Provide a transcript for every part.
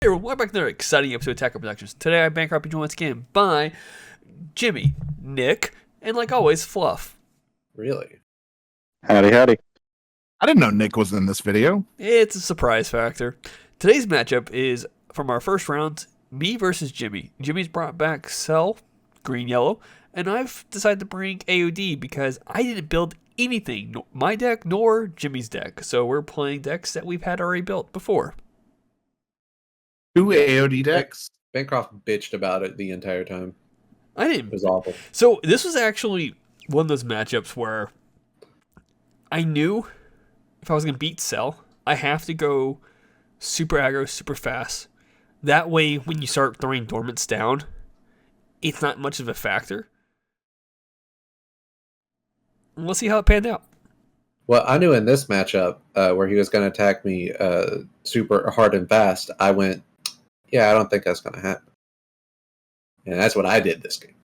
Hey everyone, welcome back to another exciting episode of Attacker Productions. Today I bankrupt you once again by Jimmy, Nick, and like always, Fluff. Really? Howdy, howdy. I didn't know Nick was in this video. It's a surprise factor. Today's matchup is from our first round, me versus Jimmy. Jimmy's brought back Cell, green, yellow, and I've decided to bring AOD because I didn't build anything, my deck nor Jimmy's deck. So we're playing decks that we've had already built before. 2 AOD decks. Bancroft bitched about it the entire time. I didn't. It was awful. So this was actually one of those matchups where I knew if I was going to beat Cell, I have to go super aggro, super fast. That way, when you start throwing dormants down, it's not much of a factor. And we'll see how it panned out. Well, I knew in this matchup where he was going to attack me super hard and fast, I went, yeah, I don't think that's going to happen. And that's what I did this game.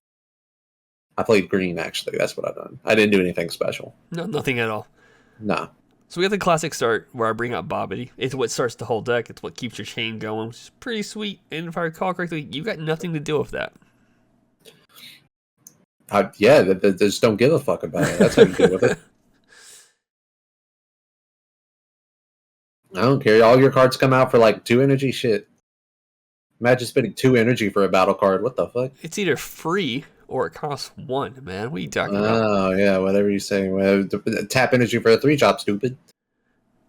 I played green, actually. That's what I done. I didn't do anything special. No, nothing at all. Nah. So we got the classic start where I bring out Bobbity. It's what starts the whole deck. It's what keeps your chain going, which is pretty sweet. And if I recall correctly, you got nothing to do with that. Yeah, they just don't give a fuck about it. That's how you deal with it. I don't care. All your cards come out for like 2 energy. Shit. Imagine spending 2 energy for a battle card. What the fuck? It's either free or it costs 1, man. What are you talking about? Oh, yeah, whatever you're saying. Well, tap energy for a 3-drop, stupid.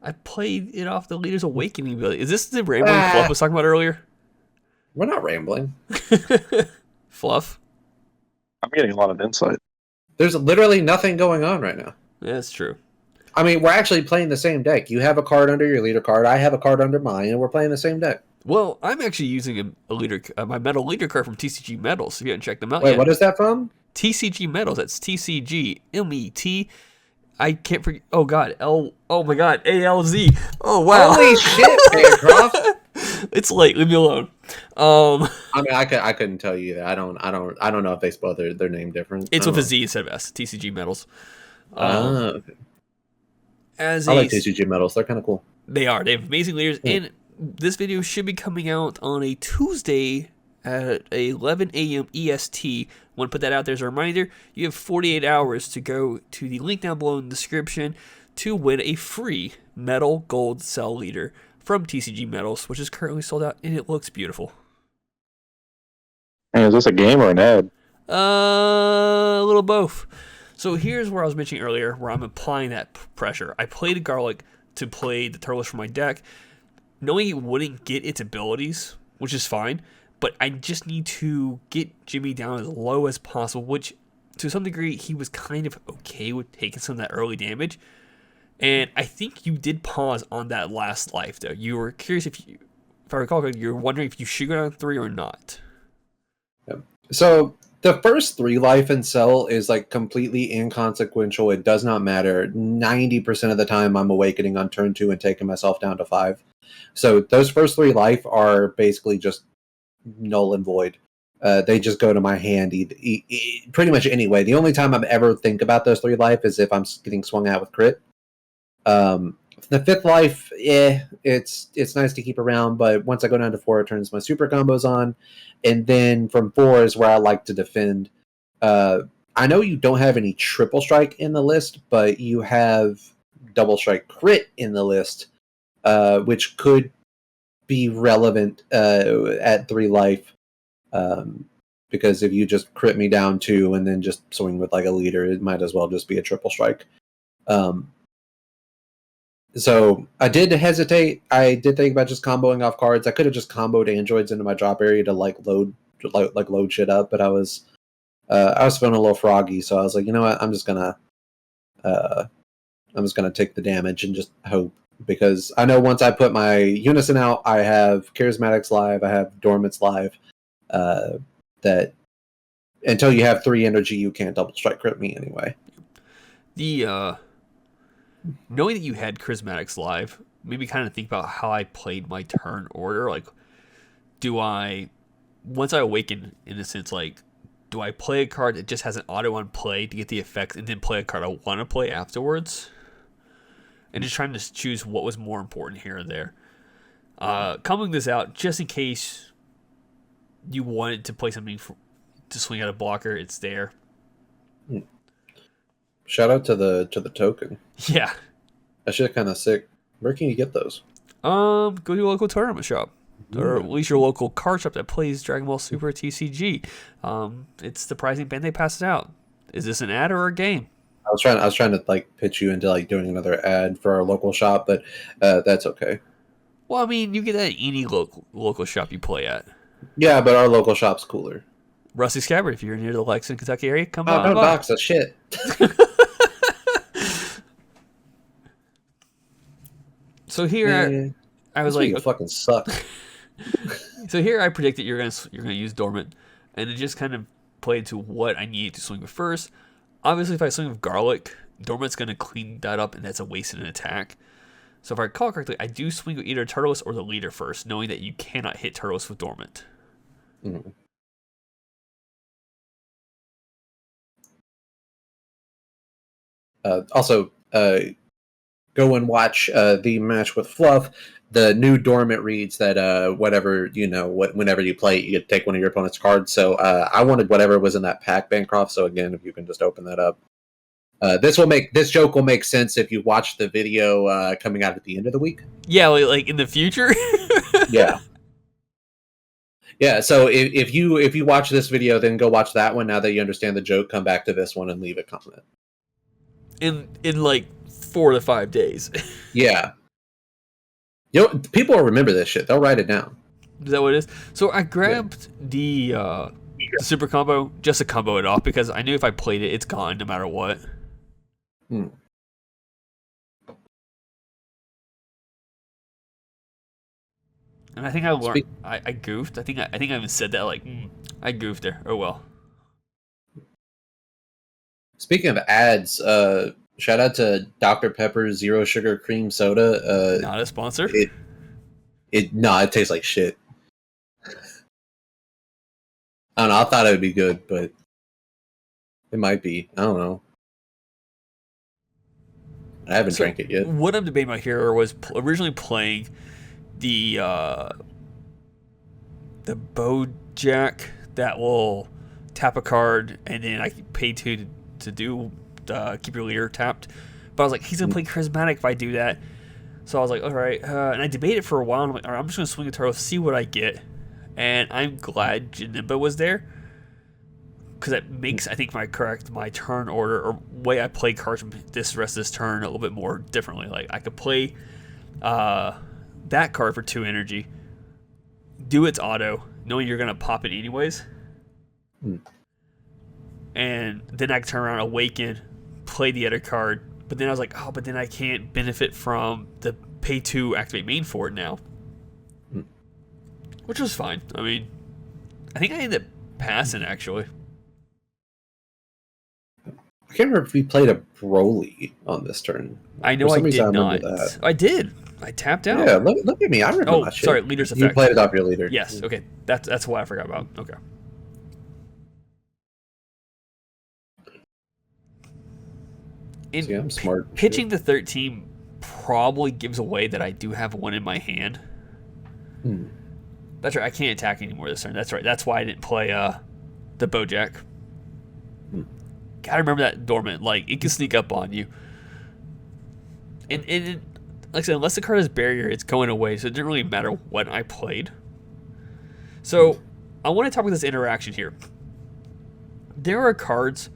I played it off the Leader's Awakening ability. Is this the rambling Fluff was talking about earlier? We're not rambling. Fluff? I'm getting a lot of insight. There's literally nothing going on right now. Yeah, that's true. I mean, we're actually playing the same deck. You have a card under your leader card. I have a card under mine, and we're playing the same deck. Well, I'm actually using a leader, my metal leader card from TCG Metals. If you haven't checked them out Wait, yet. what is that from? TCG Metals. That's TCG MET. I can't forget. Oh God, Oh my God, ALZ. Oh wow. Holy shit, Bancroft! It's late. Leave me alone. I mean, I couldn't tell you that. I don't know if they spell their name different. It's with a Z instead of S. TCG Metals. Okay. I like TCG Metals. They're kind of cool. They are. They have amazing leaders, and this video should be coming out on a Tuesday at 11 a.m. EST. Want to put that out there as a reminder. You have 48 hours to go to the link down below in the description to win a free metal gold cell leader from TCG Metals, which is currently sold out, and it looks beautiful. Hey, is this a game or an ad? A little both. So here's where I was mentioning earlier, where I'm applying that pressure. I played a Garlic to play the Turles for my deck, knowing it wouldn't get its abilities, which is fine, but I just need to get Jimmy down as low as possible, which to some degree he was kind of okay with taking some of that early damage. And I think you did pause on that last life, though. You were curious if I recall correctly, you were wondering if you should go down 3 or not. Yep. So the first 3 life in Cell is like completely inconsequential. It does not matter. 90% of the time I'm awakening on turn 2 and taking myself down to 5. So those first 3 life are basically just null and void. They just go to my hand pretty much anyway. The only time I ever think about those 3 life is if I'm getting swung out with crit. The 5th life, it's nice to keep around, but once I go down to 4, it turns my super combos on, and then from 4 is where I like to defend. I know you don't have any triple strike in the list, but you have double strike crit in the list, which could be relevant at 3 life, because if you just crit me down 2 and then just swing with like a leader, it might as well just be a triple strike. So I did hesitate. I did think about just comboing off cards. I could have just comboed androids into my drop area to load shit up, but I was feeling a little froggy, so I was like, you know what, I'm just gonna take the damage and just hope, because I know once I put my Unison out, I have Charismatics live, I have Dormants live. That until you have 3 energy, you can't double strike crit me anyway. Knowing that you had Charismatics live, maybe kind of think about how I played my turn order. Like, once I awaken, in a sense, like, do I play a card that just has an auto on play to get the effects and then play a card I want to play afterwards? And just trying to choose what was more important here and there. Coming this out, just in case you wanted to play something to swing out a blocker, it's there. Shout out to the token. Yeah. That shit kind of sick. Where can you get those? Go to your local tournament shop. Or at least your local card shop that plays Dragon Ball Super TCG. It's the pricing band they pass it out. Is this an ad or a game? I was trying to like pitch you into like doing another ad for our local shop, but that's okay. Well, I mean, you get that at any local shop you play at. Yeah, but our local shop's cooler. Rusty Scabbard, if you're near the Lexington, Kentucky area, come Oh, on. don't dox that shit. So here, I was like, fucking suck. So here I predicted you're gonna use Dormant, and it just kind of played to what I needed to swing with first. Obviously, if I swing with Garlic, Dormant's gonna clean that up, and that's a waste in an attack. So if I recall correctly, I do swing with either Turtles or the leader first, knowing that you cannot hit Turtles with Dormant. Mm. Also, go and watch the match with Fluff. The new Dormant reads that whatever, whenever you play, you take one of your opponent's cards. So I wanted whatever was in that pack, Bancroft. So again, if you can just open that up. This joke will make sense if you watch the video coming out at the end of the week. Yeah, like in the future. Yeah. Yeah, so if you watch this video, then go watch that one. Now that you understand the joke, come back to this one and leave a comment. In like 4 to 5 days. Yeah. People will remember this shit. They'll write it down. Is that what it is? So I grabbed the super combo just to combo it off because I knew if I played it, it's gone no matter what. And I think I learned. I goofed. I think I even said that like I goofed there. Oh well. Speaking of ads, shout out to Dr. Pepper Zero Sugar Cream Soda. Not a sponsor. It tastes like shit. I don't know. I thought it would be good, but it might be. I don't know. I haven't drank it yet. What I'm debating about here was originally playing the Bojack that will tap a card and then I pay to do keep your leader tapped. But I was like, he's gonna play charismatic if I do that. So I was like, all right. And I debated for a while. And I'm like, all right, I'm just gonna swing a turtle, see what I get. And I'm glad Janimba was there because that makes I think my turn order or way I play cards from this rest of this turn a little bit more differently. Like I could play that card for 2 energy, do its auto, knowing you're gonna pop it anyways, and then I can turn around, awaken, play the other card. But then I was like, oh, but then I can't benefit from the pay 2 activate main for it now, which was fine. I mean, I think I ended up passing actually. I can't remember if we played a Broly on this turn. I know I did not. I did. I tapped out. Yeah, look at me. I remember that shit. Sorry, leader's effect. You played it off your leader. Yes, okay. That's what I forgot about. Okay. See, I'm smart. Pitching the 13 probably gives away that I do have one in my hand. That's right. I can't attack anymore this turn. That's right. That's why I didn't play the Bojack. Gotta remember that Dormant. Like, it can sneak up on you. And like I said, unless the card has barrier, it's going away, so it didn't really matter what I played. So, I want to talk about this interaction here. There are cards,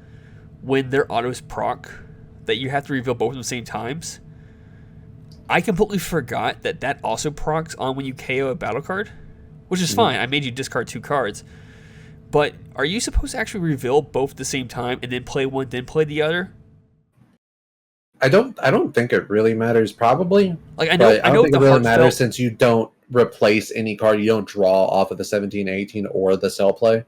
when their autos proc, that you have to reveal both at the same times. I completely forgot that also procs on when you KO a battle card, which is fine. I made you discard 2 cards. But are you supposed to actually reveal both at the same time and then play one, then play the other? I don't think it really matters. Probably. Like I don't think it really matters since you don't replace any card. You don't draw off of the 17, 18, or the cell play.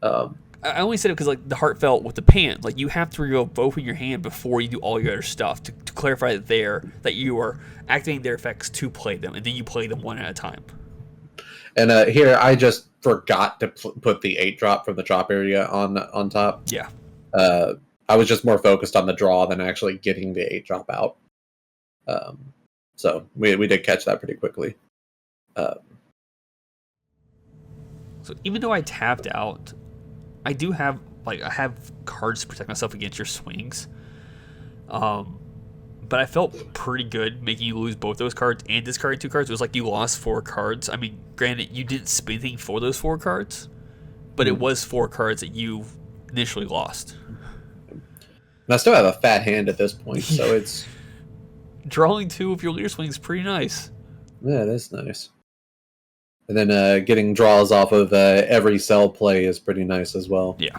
I only said it because like the heartfelt with the pan, like you have to reveal both in your hand before you do all your other stuff to clarify that you are activating their effects to play them, and then you play them one at a time. And here I just forgot to put the 8-drop from the drop area on top. Yeah. I was just more focused on the draw than actually getting the 8-drop out. So we did catch that pretty quickly. Uh, So even though I tapped out, I do have I have cards to protect myself against your swings. But I felt pretty good making you lose both those cards and discarding 2 cards. It was like you lost 4 cards. I mean, granted, you didn't spend anything for those 4 cards, but it was 4 cards that you initially lost. and I still have a fat hand at this point, so it's Drawing 2 of your leader swing is pretty nice. yeah, that's nice. And then getting draws off of every cell play is pretty nice as well. Yeah.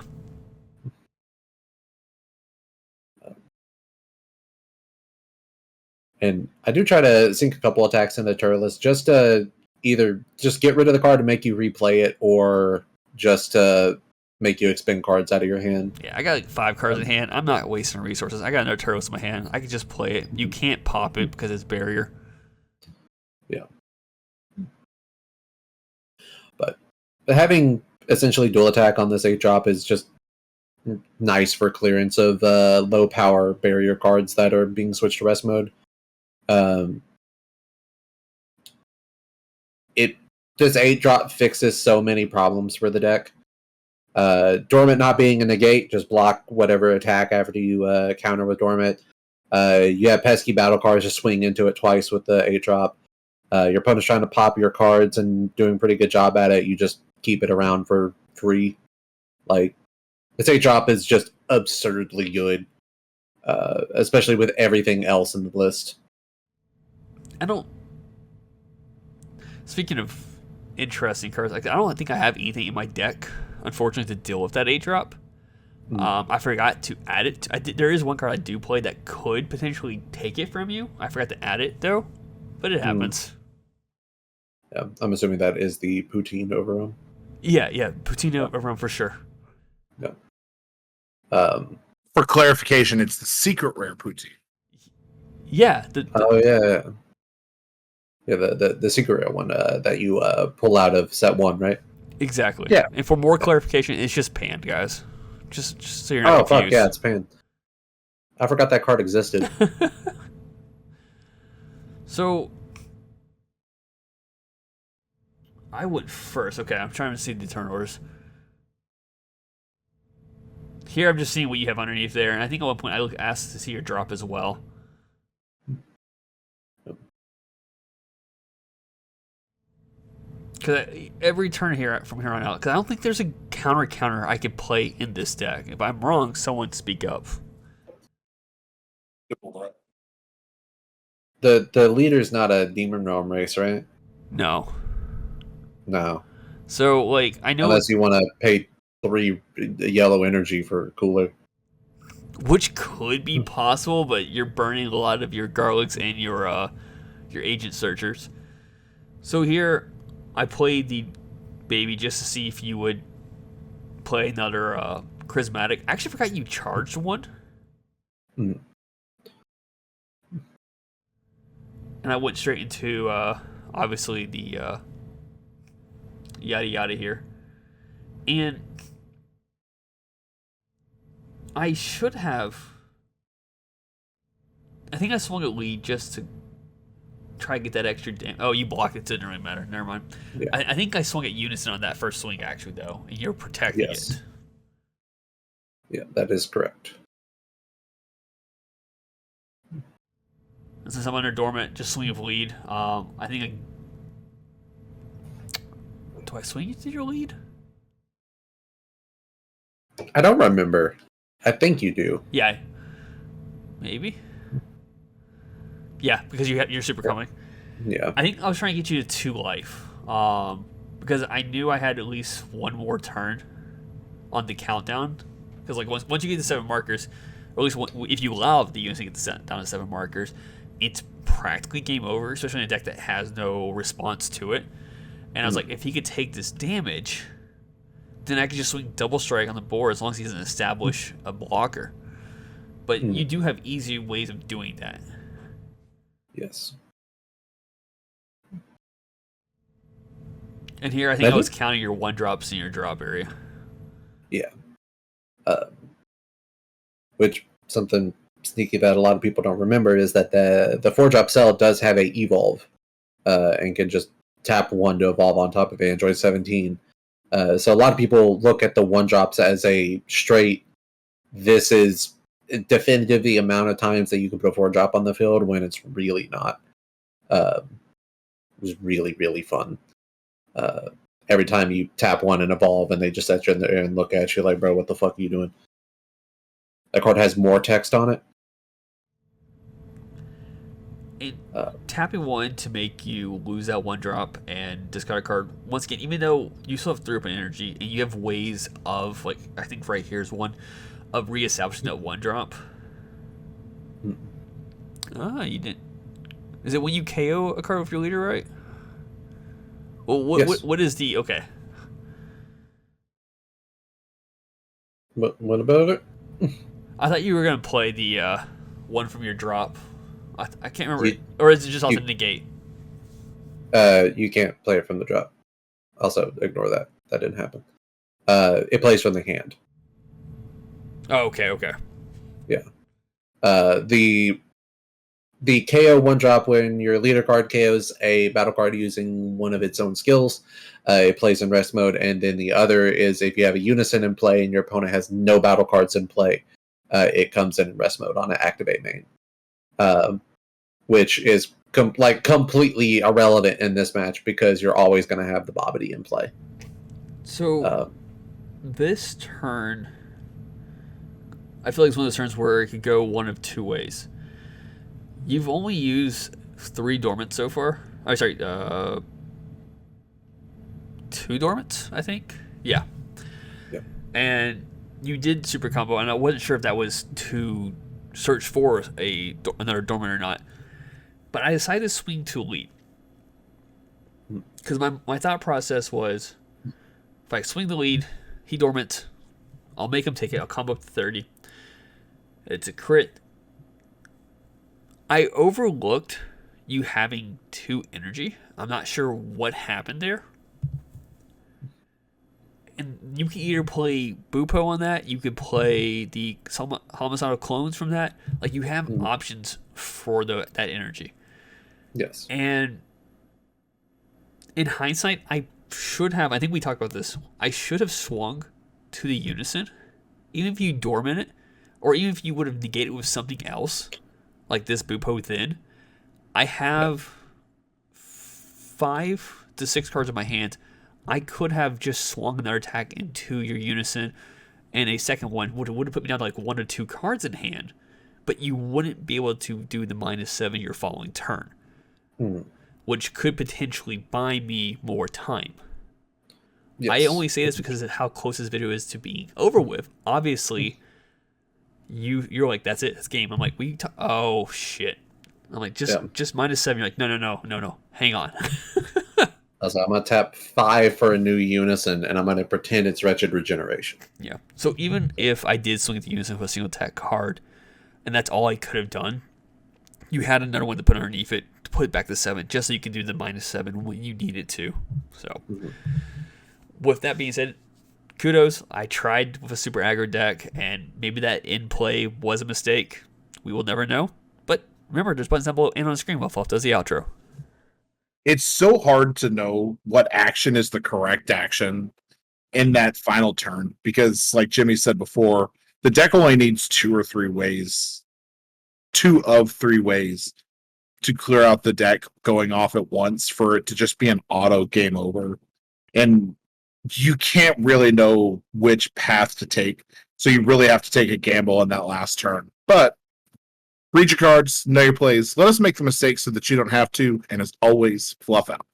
And I do try to sink a couple attacks into Turles just to either just get rid of the card and make you replay it, or just to make you expend cards out of your hand. Yeah, I got like 5 cards in hand. I'm not wasting resources. I got another Turtles in my hand. I could just play it. You can't pop it because it's barrier. Yeah. But having essentially dual attack on this 8-drop is just nice for clearance of low power barrier cards that are being switched to rest mode. This 8-drop fixes so many problems for the deck. Dormant not being a negate, just block whatever attack after you counter with Dormant. You have pesky battle cards, just swing into it twice with the 8-drop. Your opponent's trying to pop your cards and doing a pretty good job at it. You just keep it around for free. Like, this 8-drop is just absurdly good, especially with everything else in the list. Speaking of interesting cards, I don't think I have anything in my deck, unfortunately, to deal with that 8-drop. I forgot to add it. There is one card I do play that could potentially take it from you. I forgot to add it, though, but it happens. Yeah, I'm assuming that is the Poutine Overwhelm. Yeah, Poutine Overwhelm for sure. Yeah. For clarification, it's the secret rare poutine. Yeah. The secret rare one that you pull out of set 1, right? Exactly. Yeah. And for more clarification, it's just panned, guys. Just so you're not Oh, confused. fuck, yeah, it's panned. I forgot that card existed. So, I went first. Okay, I'm trying to see the turn orders. Here, I'm just seeing what you have underneath there, and I think at one point I asked to see your drop as well. Because every turn here from here on out, because I don't think there's a counter I could play in this deck. If I'm wrong, someone speak up. The leader's not a Demon Realm race, right? No. No. So, like, I know... Unless you want to pay 3 yellow energy for cooler. Which could be possible, but you're burning a lot of your garlics and your agent searchers. So here, I played the baby just to see if you would play another charismatic. I actually forgot you charged one. Mm. And I went straight into, obviously, the yada yada here. And I should have... I think I swung a lead just to try to get that extra damage. Oh, you blocked it, so it didn't really matter. Never mind. Yeah. I think I swung at Unison on that first swing, actually, though. And you're protecting it. Yeah, that is correct. And since I'm under Dormant, just swing of lead. I think do I swing into your lead? I don't remember. I think you do. Yeah. Maybe. Yeah, because you're super coming. Yeah. I think I was trying to get you to 2 life. Because I knew I had at least one more turn on the countdown. Because like once you get to 7 markers, or at least if you allow the units to get down to 7 markers, it's practically game over, especially in a deck that has no response to it. And I was like, if he could take this damage, then I could just swing double strike on the board as long as he doesn't establish a blocker. But you do have easy ways of doing that. Yes. And here, I think I was counting your 1-drops in your drop area. Yeah. Which, something sneaky that a lot of people don't remember is that the 4-drop cell does have a evolve, and can just tap 1 to evolve on top of Android 17. So a lot of people look at the 1-drops as a straight, this is definitive the amount of times that you can put a 4-drop on the field, when it's really not. It was really, really fun. Every time you tap 1 and evolve, and they just sit in there and look at you like, bro, what the fuck are you doing? That card has more text on it. And tapping 1 to make you lose that 1-drop and discard a card, once again, even though you still have 3 open energy, and you have ways of, like, I think right here is one, of reestablishing that 1-drop. You didn't. Is it when you KO a card with your leader, right? Well, Yes. what is the... Okay. What about it? I thought you were going to play the one from your drop. I can't remember. Or is it just off the negate? You can't play it from the drop. Also, ignore that. That didn't happen. It plays from the hand. Oh, okay. Yeah. The KO 1-drop, when your leader card KOs a battle card using one of its own skills, it plays in rest mode. And then the other is if you have a unison in play and your opponent has no battle cards in play, it comes in rest mode on an activate main. Which is completely irrelevant in this match because you're always going to have the Bobbity in play. So this turn, I feel like it's one of those turns where it could go one of 2 ways. You've only used 3 dormants so far. Oh, sorry, 2 dormants, I think. Yeah. And you did super combo, and I wasn't sure if that was to search for another dormant or not. But I decided to swing to elite. Because my thought process was, if I swing the lead, he dormant, I'll make him take it. I'll combo up to 30. It's a crit. I overlooked you having 2 energy. I'm not sure what happened there. And you can either play Bupo on that, you could play the homicidal clones from that. Like, you have options for that energy. Yes. And in hindsight, I think we talked about this, I should have swung to the unison, even if you dormant it, or even if you would have negated it with something else, like this Bupo Thin. I have 5 to 6 cards in my hand. I could have just swung another attack into your unison, and a second one would have put me down to like 1 or 2 cards in hand, but you wouldn't be able to do the -7 your following turn, which could potentially buy me more time. Yes. I only say this because of how close this video is to being over with. Obviously, you're like, that's it, it's game. I'm like, oh shit. I'm like, just -7. You're like, no, hang on. So I'm going to tap 5 for a new unison, and I'm going to pretend it's Wretched Regeneration. Yeah. So even if I did swing at the unison with a single attack card, and that's all I could have done, you had another one to put underneath it to put it back to 7, just so you could do the -7 when you needed to. So, with that being said, kudos. I tried with a super aggro deck, and maybe that in play was a mistake. We will never know. But remember, there's buttons down below and on the screen while Fluff does the outro. It's so hard to know what action is the correct action in that final turn because, like Jimmy said before, the deck only needs 2 of 3 ways to clear out the deck going off at once for it to just be an auto game over. And you can't really know which path to take, so you really have to take a gamble on that last turn. But read your cards, know your plays. Let us make the mistakes so that you don't have to. And as always, fluff out.